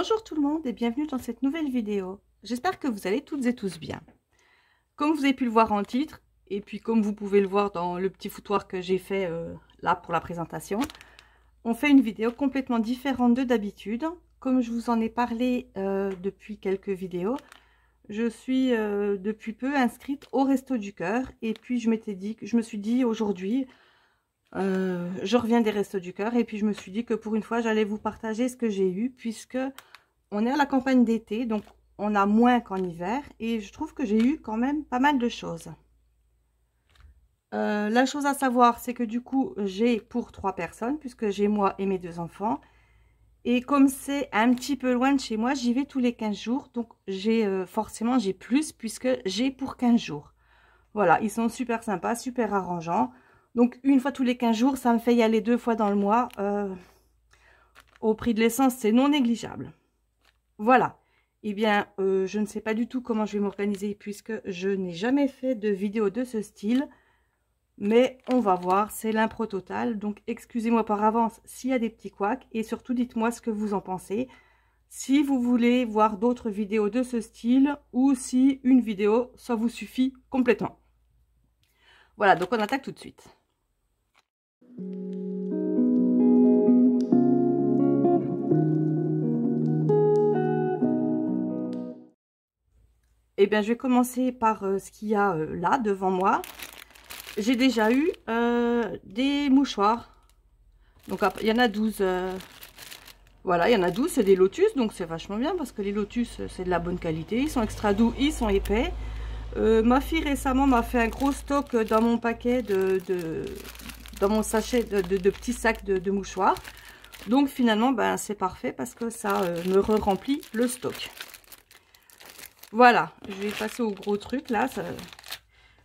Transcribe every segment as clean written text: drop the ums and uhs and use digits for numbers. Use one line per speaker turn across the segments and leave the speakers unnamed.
Bonjour tout le monde et bienvenue dans cette nouvelle vidéo. J'espère que vous allez toutes et tous bien. Comme vous avez pu le voir en titre, et puis comme vous pouvez le voir dans le petit foutoir que j'ai fait là pour la présentation, on fait une vidéo complètement différente de d'habitude. Comme je vous en ai parlé depuis quelques vidéos, je suis depuis peu inscrite au Resto du Cœur. Et puis je me suis dit aujourd'hui, je reviens des Restos du Cœur et puis je me suis dit que pour une fois j'allais vous partager ce que j'ai eu, puisque on est à la campagne d'été, donc on a moins qu'en hiver et je trouve que j'ai eu quand même pas mal de choses. La chose à savoir, c'est que du coup j'ai pour 3 personnes, puisque j'ai moi et mes 2 enfants, et comme c'est un petit peu loin de chez moi, j'y vais tous les 15 jours, donc j'ai forcément j'ai plus, puisque j'ai pour 15 jours. Voilà, ils sont super sympas, super arrangeants. Donc une fois tous les 15 jours, ça me fait y aller 2 fois dans le mois. Au prix de l'essence, c'est non négligeable. Voilà. Eh bien, je ne sais pas du tout comment je vais m'organiser, puisque je n'ai jamais fait de vidéo de ce style. Mais on va voir, c'est l'impro total. Donc excusez-moi par avance s'il y a des petits couacs. Et surtout, dites-moi ce que vous en pensez. Si vous voulez voir d'autres vidéos de ce style, ou si une vidéo, ça vous suffit complètement. Voilà, donc on attaque tout de suite. Eh bien, je vais commencer par ce qu'il y a là, devant moi. J'ai déjà eu des mouchoirs. Donc, il y en a 12. Voilà, il y en a 12, c'est des lotus. Donc, c'est vachement bien parce que les lotus, c'est de la bonne qualité. Ils sont extra doux, ils sont épais. Ma fille, récemment, m'a fait un gros stock dans mon paquet dans mon sachet de petits sacs de mouchoirs. Donc, finalement, ben, c'est parfait parce que ça me remplit le stock. Voilà, je vais passer au gros truc là.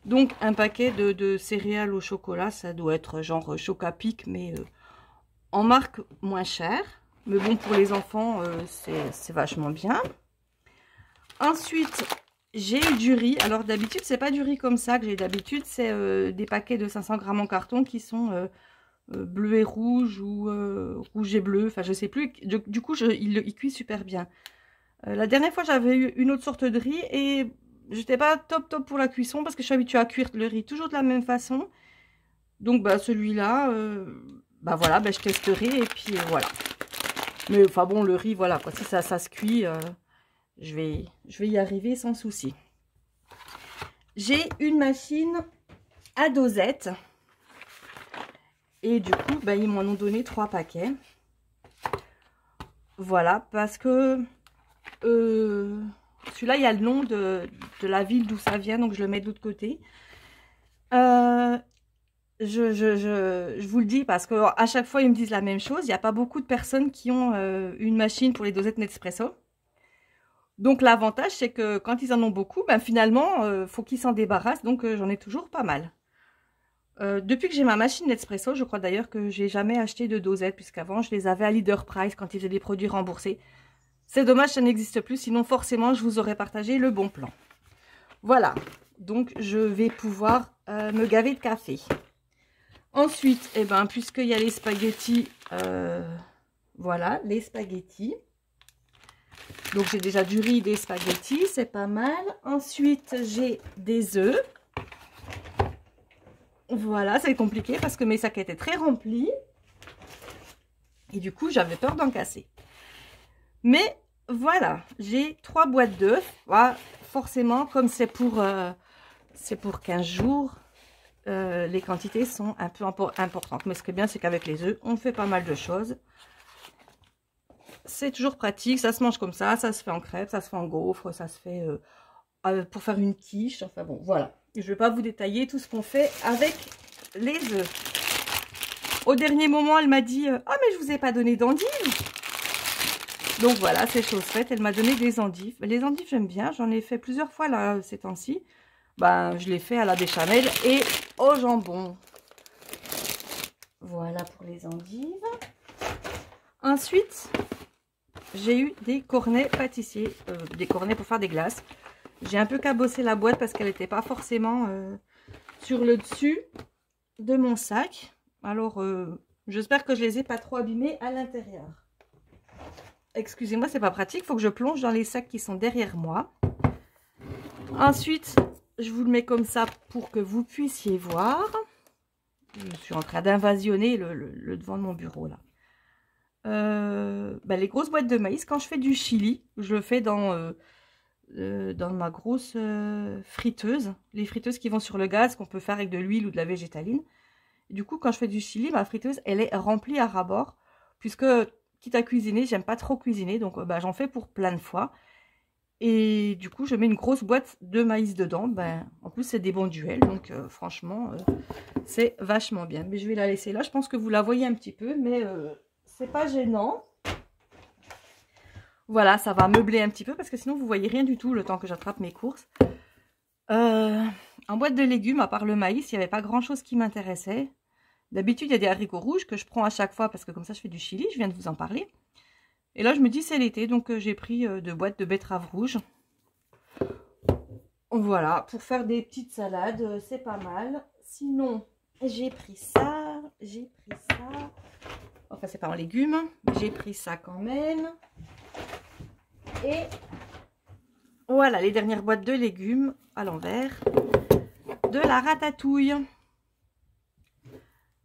Donc un paquet de céréales au chocolat, ça doit être genre Chocapic, mais en marque moins chère. Mais bon, pour les enfants, c'est vachement bien. Ensuite, j'ai du riz. Alors d'habitude, c'est pas du riz comme ça que j'ai d'habitude. C'est des paquets de 500 grammes en carton qui sont bleu et rouge ou rouge et bleu. Enfin, je sais plus. Du coup, il cuit super bien. La dernière fois, j'avais eu une autre sorte de riz et j'étais pas top pour la cuisson parce que je suis habituée à cuire le riz toujours de la même façon. Donc, bah, celui-là, bah voilà, bah, je testerai et puis voilà. Mais enfin bon, le riz, voilà, quoi. Si ça se cuit, je vais y arriver sans souci. J'ai une machine à dosette et du coup, bah, ils m'en ont donné 3 paquets. Voilà, parce que celui-là, il y a le nom de la ville d'où ça vient, donc je le mets de l'autre côté. Je vous le dis parce que à chaque fois, ils me disent la même chose. Il n'y a pas beaucoup de personnes qui ont une machine pour les dosettes Nespresso. Donc, l'avantage, c'est que quand ils en ont beaucoup, ben, finalement, faut qu'ils s'en débarrassent. Donc, j'en ai toujours pas mal. Depuis que j'ai ma machine Nespresso, je crois d'ailleurs que j'ai jamais acheté de dosettes, puisqu'avant, je les avais à Leader Price quand ils faisaient des produits remboursés. C'est dommage, ça n'existe plus, sinon forcément je vous aurais partagé le bon plan. Voilà, donc je vais pouvoir me gaver de café. Ensuite, eh ben, puisqu'il y a les spaghettis, voilà, les spaghettis. Donc j'ai déjà du riz, des spaghettis, c'est pas mal. Ensuite, j'ai des œufs. Voilà, c'est compliqué parce que mes sacs étaient très remplis. Et du coup, j'avais peur d'en casser. Mais voilà, j'ai 3 boîtes d'œufs. Voilà, forcément, comme c'est pour 15 jours, les quantités sont un peu importantes. Mais ce qui est bien, c'est qu'avec les œufs, on fait pas mal de choses. C'est toujours pratique, ça se mange comme ça se fait en crêpes, ça se fait en gaufres, ça se fait pour faire une quiche. Enfin bon, voilà. Je ne vais pas vous détailler tout ce qu'on fait avec les œufs. Au dernier moment, elle m'a dit « Ah, mais je vous ai pas donné d'endives !» Donc voilà, c'est chose faite. Elle m'a donné des endives. Les endives, j'aime bien. J'en ai fait plusieurs fois là ces temps-ci. Ben, je l'ai fait à la béchamel et au jambon. Voilà pour les endives. Ensuite, j'ai eu des cornets pâtissiers, des cornets pour faire des glaces. J'ai un peu cabossé la boîte parce qu'elle n'était pas forcément sur le dessus de mon sac. Alors, j'espère que je les ai pas trop abîmés à l'intérieur. excusez-moi, c'est pas pratique. Il faut que je plonge dans les sacs qui sont derrière moi. Ensuite, je vous le mets comme ça pour que vous puissiez voir. Je suis en train d'invasionner le devant de mon bureau là. Les grosses boîtes de maïs, quand je fais du chili, je le fais dans ma grosse friteuse. Les friteuses qui vont sur le gaz, qu'on peut faire avec de l'huile ou de la végétaline. Et du coup, quand je fais du chili, ma friteuse, elle est remplie à ras-bord. Puisque, quitte à cuisiner, j'aime pas trop cuisiner. Donc, j'en fais pour plein de fois. Et du coup, je mets une grosse boîte de maïs dedans. En plus, c'est des bons duels. Donc, franchement, c'est vachement bien. Mais je vais la laisser là. Je pense que vous la voyez un petit peu. Mais c'est pas gênant. Voilà, ça va meubler un petit peu. Parce que sinon, vous voyez rien du tout le temps que j'attrape mes courses. En boîte de légumes, à part le maïs, il n'y avait pas grand-chose qui m'intéressait. D'habitude, il y a des haricots rouges que je prends à chaque fois. Parce que comme ça, je fais du chili. Je viens de vous en parler. Et là, je me dis, c'est l'été, donc j'ai pris 2 boîtes de betteraves rouges. Voilà, pour faire des petites salades, c'est pas mal. Sinon, j'ai pris ça. Enfin, c'est pas en légumes, mais j'ai pris ça quand même. Et voilà, les dernières boîtes de légumes à l'envers. De la ratatouille.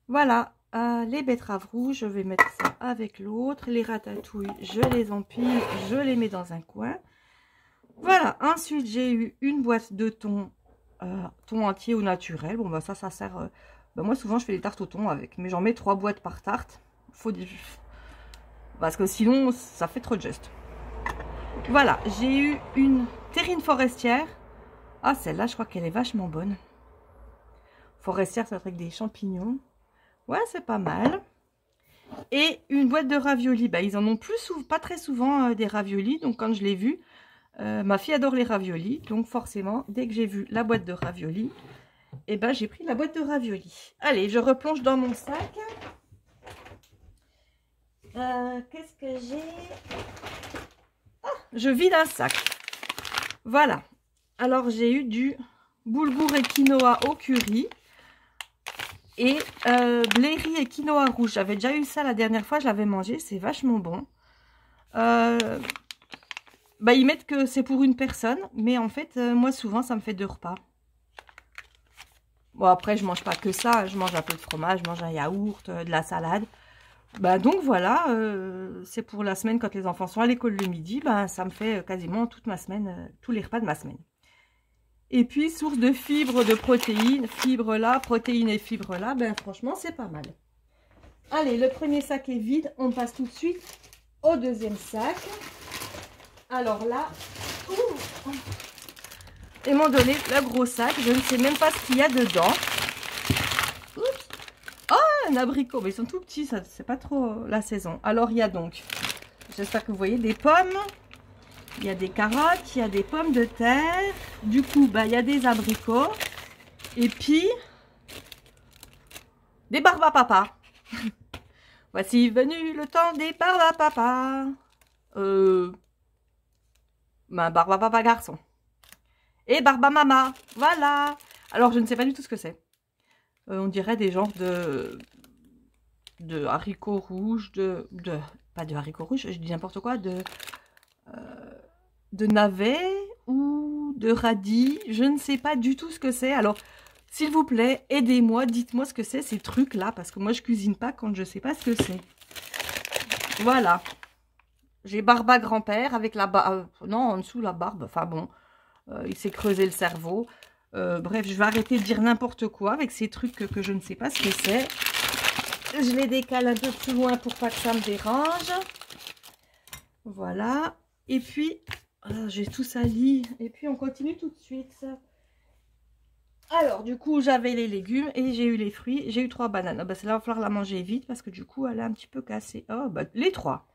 Voilà. Les betteraves rouges, je vais mettre ça avec l'autre. Les ratatouilles, je les empile, je les mets dans un coin. Voilà. Ensuite, j'ai eu une boîte de thon, thon entier ou naturel. Bon, ça sert... moi, souvent, je fais des tartes au thon avec. Mais j'en mets 3 boîtes par tarte. Faut dire... Parce que sinon, ça fait trop de geste. Voilà. J'ai eu une terrine forestière. Ah, celle-là, je crois qu'elle est vachement bonne. Forestière, ça va être avec des champignons. Ouais, c'est pas mal. Et une boîte de raviolis. Ils en ont pas très souvent des raviolis. Donc, quand je l'ai vu, ma fille adore les raviolis. Donc, forcément, dès que j'ai vu la boîte de raviolis, j'ai pris la boîte de raviolis. Allez, je replonge dans mon sac. Qu'est-ce que j'ai? Ah, je vide un sac. Voilà. Alors, j'ai eu du boulgour et quinoa au curry. Et blé riz et quinoa rouge. J'avais déjà eu ça la dernière fois, je l'avais mangé, c'est vachement bon. Ils mettent que c'est pour une personne, mais en fait, moi souvent, ça me fait 2 repas. Bon, après, je mange pas que ça, je mange un peu de fromage, je mange un yaourt, de la salade. Donc voilà, c'est pour la semaine quand les enfants sont à l'école le midi, ça me fait quasiment toute ma semaine, tous les repas de ma semaine. Et puis, source de fibres, de protéines. Fibres là, protéines et fibres là. Franchement, c'est pas mal. Allez, le premier sac est vide. On passe tout de suite au deuxième sac. Alors là... Ils m'ont donné le gros sac. Je ne sais même pas ce qu'il y a dedans. Oups. Oh, un abricot. Mais ils sont tout petits. C'est pas trop la saison. Alors, il y a donc... J'espère que vous voyez des pommes. Il y a des carottes, il y a des pommes de terre. Du coup, il y a des abricots. Et puis, des barbes à papa. Voici venu le temps des barbes à papa. Barbe à papa garçon. Et barbe à mama. Voilà. Alors, je ne sais pas du tout ce que c'est. On dirait des genres de haricots rouges. Pas de haricots rouges, je dis n'importe quoi. De navets ou de radis, je ne sais pas du tout ce que c'est. Alors, s'il vous plaît, aidez-moi, dites-moi ce que c'est ces trucs-là, parce que moi, je cuisine pas quand je sais pas ce que c'est. Voilà. J'ai barba grand-père avec la barbe... non, en dessous, la barbe. Enfin bon, il s'est creusé le cerveau. Bref, je vais arrêter de dire n'importe quoi avec ces trucs que je ne sais pas ce que c'est. Je les décale un peu plus loin pour pas que ça me dérange. Voilà. Et puis... j'ai tout sali. Et puis, on continue tout de suite. Alors, du coup, j'avais les légumes et j'ai eu les fruits. J'ai eu 3 bananes. Celle-là, il va falloir la manger vite parce que du coup, elle est un petit peu cassée. Oh, les 3.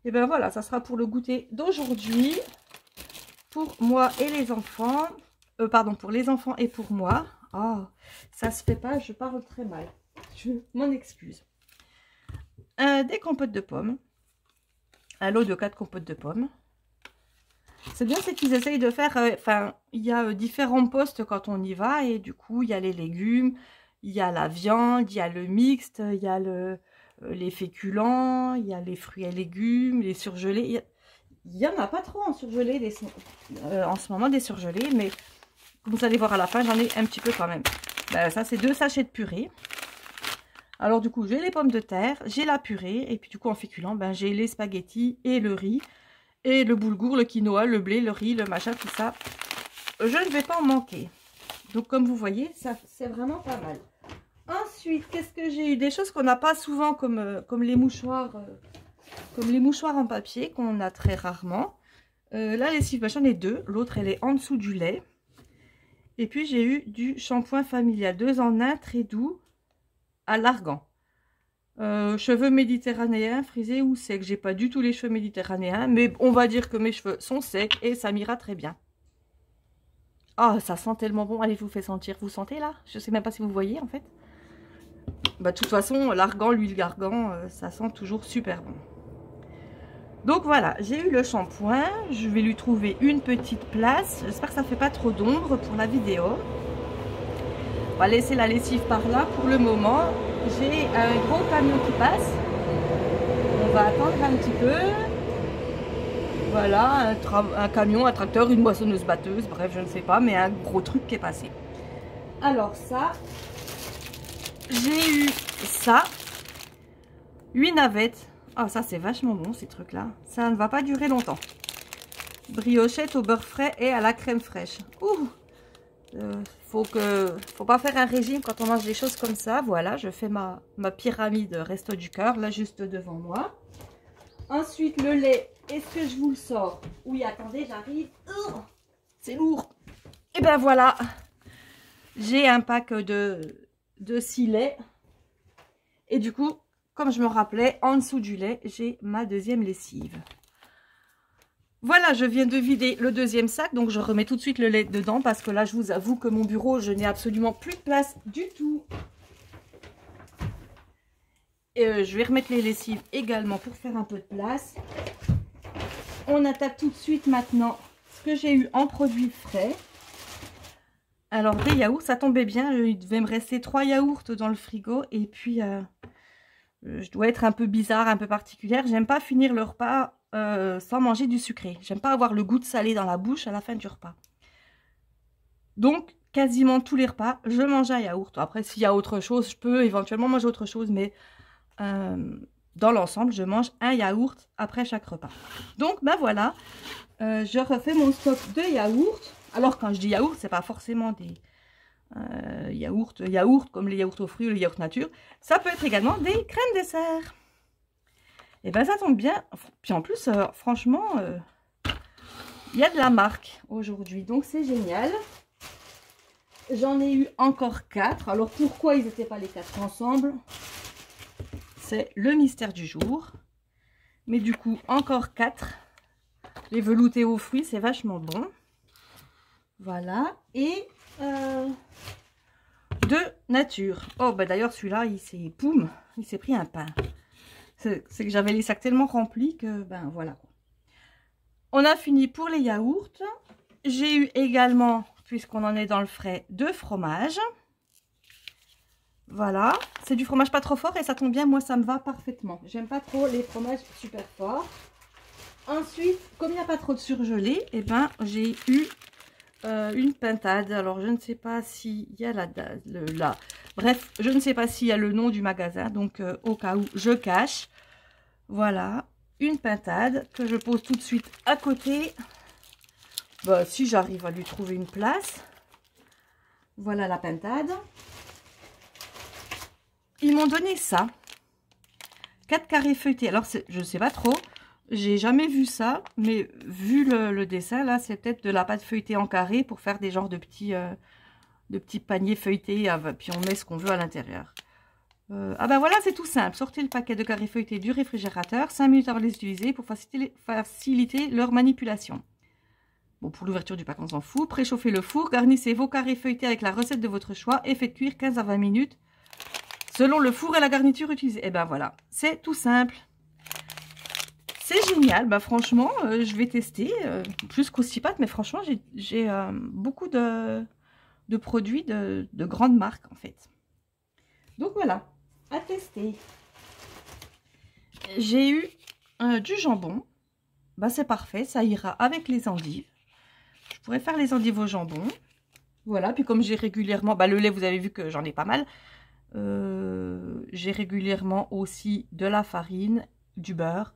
Et voilà, ça sera pour le goûter d'aujourd'hui. Pour moi et les enfants. Pardon, pour les enfants et pour moi. Oh, ça se fait pas, je parle très mal. Je m'en excuse. Des compotes de pommes. Un lot de 4 compotes de pommes. C'est bien, c'est qu'ils essayent de faire... il y a différents postes quand on y va. Et du coup, il y a les légumes, il y a la viande, il y a le mixte, il y a les féculents, il y a les fruits et légumes, les surgelés. Il y en a pas trop en surgelé en ce moment, des surgelés, mais comme vous allez voir à la fin, j'en ai un petit peu quand même. Ben, ça, c'est 2 sachets de purée. Alors du coup, j'ai les pommes de terre, j'ai la purée, et puis du coup en féculent, ben, j'ai les spaghettis et le riz, et le boulgour, le quinoa, le blé, le riz, le machin, tout ça. Je ne vais pas en manquer. Donc comme vous voyez, ça c'est vraiment pas mal. Ensuite, qu'est-ce que j'ai eu? Des choses qu'on n'a pas souvent, comme les mouchoirs en papier, qu'on a très rarement. La lessive, ben, j'en ai 2, l'autre elle est en dessous du lait. Et puis j'ai eu du shampoing familial, 2 en 1, très doux, à l'argan. Cheveux méditerranéens, frisés ou secs. J'ai pas du tout les cheveux méditerranéens, mais on va dire que mes cheveux sont secs et ça m'ira très bien. Oh, ça sent tellement bon. Allez, je vous fais sentir. Vous sentez là? Je sais même pas si vous voyez en fait. Bah, de toute façon, l'argan, l'huile d'argan, ça sent toujours super bon. Donc voilà, j'ai eu le shampoing. Je vais lui trouver une petite place. J'espère que ça fait pas trop d'ombre pour la vidéo. On va laisser la lessive par là pour le moment. J'ai un gros camion qui passe. On va attendre un petit peu. Voilà, un camion, un tracteur, une moissonneuse batteuse, bref, je ne sais pas, mais un gros truc qui est passé. Alors ça, j'ai eu ça, 8 navettes. Ah, ça c'est vachement bon ces trucs-là. Ça ne va pas durer longtemps. Briochette au beurre frais et à la crème fraîche. Ouh, faut pas faire un régime quand on mange des choses comme ça. Voilà, je fais ma pyramide resto du cœur, là juste devant moi. Ensuite, le lait, est-ce que je vous le sors? Oui, attendez, j'arrive. C'est lourd. Et ben voilà, j'ai un pack de 6 laits. Et du coup, comme je me rappelais, en dessous du lait, j'ai ma deuxième lessive. Voilà, je viens de vider le deuxième sac, donc je remets tout de suite le lait dedans parce que là, je vous avoue que mon bureau, je n'ai absolument plus de place du tout. Et je vais remettre les lessives également pour faire un peu de place. On attaque tout de suite maintenant ce que j'ai eu en produits frais. Alors des yaourts, ça tombait bien, il devait me rester 3 yaourts dans le frigo. Et puis, je dois être un peu bizarre, un peu particulière. J'aime pas finir le repas sans manger du sucré. J'aime pas avoir le goût de salé dans la bouche à la fin du repas. Donc, quasiment tous les repas, je mange un yaourt. Après, s'il y a autre chose, je peux éventuellement manger autre chose, mais... dans l'ensemble, je mange un yaourt après chaque repas. Donc, ben voilà, je refais mon stock de yaourts. Alors, quand je dis yaourt, c'est pas forcément des yaourts comme les yaourts aux fruits ou les yaourts nature. Ça peut être également des crèmes dessert. Et ben ça tombe bien. Puis en plus, franchement, il y a de la marque aujourd'hui. Donc, c'est génial. J'en ai eu encore 4. Alors, pourquoi ils n'étaient pas les 4 ensemble ? C'est le mystère du jour. Mais du coup, encore 4. Les veloutés aux fruits, c'est vachement bon. Voilà. Et de nature. Oh, bah d'ailleurs, celui-là, il s'est pris un pain. C'est que j'avais les sacs tellement remplis que, ben voilà. On a fini pour les yaourts. J'ai eu également, puisqu'on en est dans le frais, 2 fromages. Voilà, c'est du fromage pas trop fort et ça tombe bien, moi ça me va parfaitement. J'aime pas trop les fromages super forts. Ensuite, comme il n'y a pas trop de surgelé, et ben j'ai eu une pintade. Alors je ne sais pas s'il y a bref, je ne sais pas s'il y a le nom du magasin, donc au cas où je cache. Voilà, une pintade que je pose tout de suite à côté. Bah, si j'arrive à lui trouver une place. Voilà la pintade. Ils m'ont donné ça. 4 carrés feuilletés. Alors, je ne sais pas trop. J'ai jamais vu ça. Mais vu le dessin, là, c'est peut-être de la pâte feuilletée en carré pour faire des genres de petits paniers feuilletés. Puis on met ce qu'on veut à l'intérieur. Ah ben voilà, c'est tout simple. Sortez le paquet de carrés feuilletés du réfrigérateur. 5 minutes avant de les utiliser pour faciliter leur manipulation. Bon, pour l'ouverture du pack, on s'en fout. Préchauffez le four. Garnissez vos carrés feuilletés avec la recette de votre choix et faites cuire 15 à 20 minutes. Selon le four et la garniture utilisée. Et ben voilà, c'est tout simple. C'est génial. Bah franchement, je vais tester. Plus qu'aussi pâte, mais franchement, j'ai beaucoup de produits de grandes marques en fait. Donc voilà, à tester. j'ai eu du jambon. Bah, c'est parfait, ça ira avec les endives. Je pourrais faire les endives au jambon. Voilà, puis comme j'ai régulièrement... Bah, le lait, vous avez vu que j'en ai pas mal. J'ai régulièrement aussi de la farine, du beurre.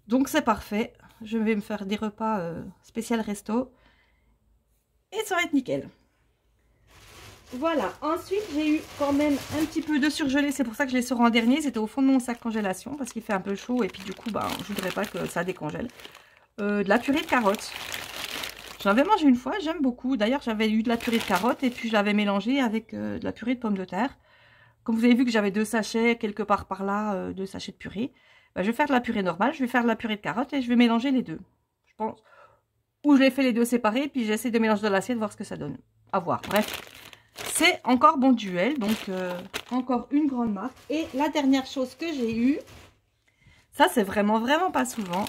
Donc c'est parfait. Je vais me faire des repas spécial resto. Et ça va être nickel. Voilà, ensuite j'ai eu quand même un petit peu de surgelé, c'est pour ça que je les sors en dernier, c'était au fond de mon sac congélation parce qu'il fait un peu chaud et puis du coup bah, je voudrais pas que ça décongèle. De la purée de carottes, j'en avais mangé une fois, j'aime beaucoup, d'ailleurs j'avais eu de la purée de carottes et puis je l'avais mélangée avec de la purée de pommes de terre. Comme vous avez vu que j'avais 2 sachets quelque part par là, 2 sachets de purée, bah, je vais faire de la purée normale, je vais faire de la purée de carottes et je vais mélanger les deux, je pense. Ou je les fais les deux séparés puis j'essaie de mélanger dans l'assiette, voir ce que ça donne, à voir, bref. C'est encore Bonduelle, donc encore une grande marque. Et la dernière chose que j'ai eue, ça c'est vraiment pas souvent,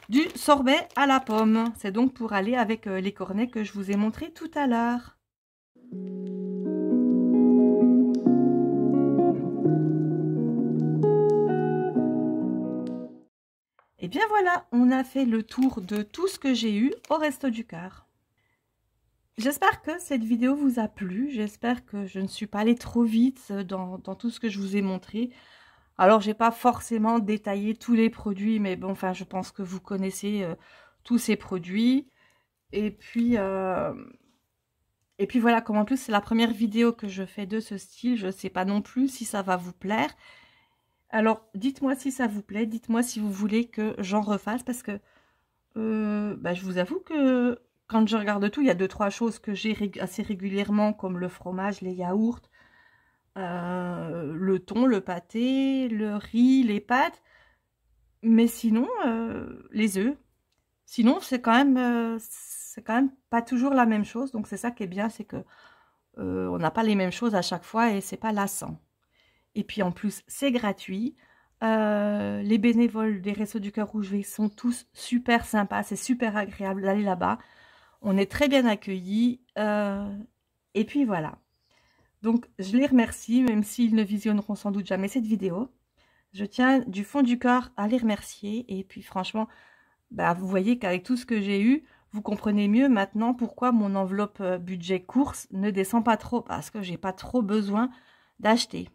du sorbet à la pomme. C'est donc pour aller avec les cornets que je vous ai montré tout à l'heure. Et bien voilà, on a fait le tour de tout ce que j'ai eu au Resto du Cœur. J'espère que cette vidéo vous a plu, j'espère que je ne suis pas allée trop vite dans tout ce que je vous ai montré. Alors, j'ai pas forcément détaillé tous les produits, mais bon, enfin, je pense que vous connaissez tous ces produits. Et puis voilà, comme en plus, c'est la première vidéo que je fais de ce style, je sais pas non plus si ça va vous plaire. Alors, dites-moi si ça vous plaît, dites-moi si vous voulez que j'en refasse, parce que bah, je vous avoue que quand je regarde tout, il y a 2-3 choses que j'ai assez régulièrement, comme le fromage, les yaourts, le thon, le pâté, le riz, les pâtes, mais sinon, les œufs. Sinon, c'est quand même pas toujours la même chose, donc c'est ça qui est bien, c'est que on n'a pas les mêmes choses à chaque fois et c'est pas lassant. Et puis en plus, c'est gratuit. Les bénévoles des Restos du Cœur Rouge sont tous super sympas, c'est super agréable d'aller là-bas. On est très bien accueillis. Et puis voilà. Donc je les remercie, même s'ils ne visionneront sans doute jamais cette vidéo. Je tiens du fond du cœur à les remercier. Et puis franchement, bah, vous voyez qu'avec tout ce que j'ai eu, vous comprenez mieux maintenant pourquoi mon enveloppe budget course ne descend pas trop. Parce que j'ai pas trop besoin d'acheter.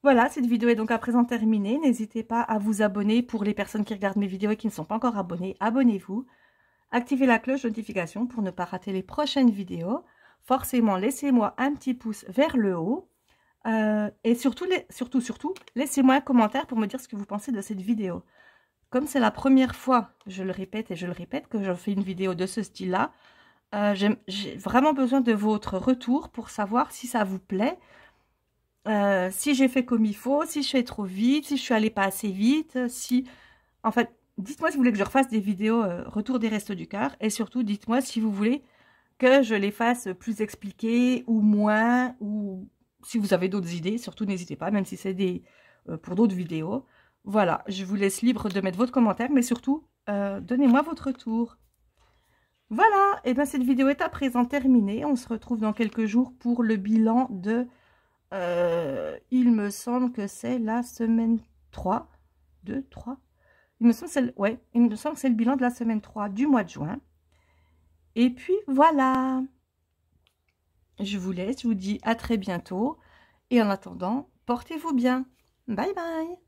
Voilà, cette vidéo est donc à présent terminée. N'hésitez pas à vous abonner pour les personnes qui regardent mes vidéos et qui ne sont pas encore abonnées. Abonnez-vous. Activez la cloche de notification pour ne pas rater les prochaines vidéos. Forcément, laissez-moi un petit pouce vers le haut. Et surtout, laissez-moi un commentaire pour me dire ce que vous pensez de cette vidéo. Comme c'est la première fois, je le répète et je le répète, que je fais une vidéo de ce style-là, j'ai vraiment besoin de votre retour pour savoir si ça vous plaît. Si j'ai fait comme il faut, si je fais trop vite, si je suis allée pas assez vite, si... En fait, dites-moi si vous voulez que je refasse des vidéos retour des Restos du Cœur. Et surtout, dites-moi si vous voulez que je les fasse plus expliquées ou moins. Ou si vous avez d'autres idées, surtout n'hésitez pas, même si c'est pour d'autres vidéos. Voilà, je vous laisse libre de mettre votre commentaire. Mais surtout, donnez-moi votre retour. Voilà, et bien cette vidéo est à présent terminée. On se retrouve dans quelques jours pour le bilan de... il me semble que c'est la semaine 3. 2, 3. Il me semble que c'est le bilan de la semaine 3 du mois de juin. Et puis voilà. Je vous laisse, je vous dis à très bientôt. Et en attendant, portez-vous bien. Bye bye.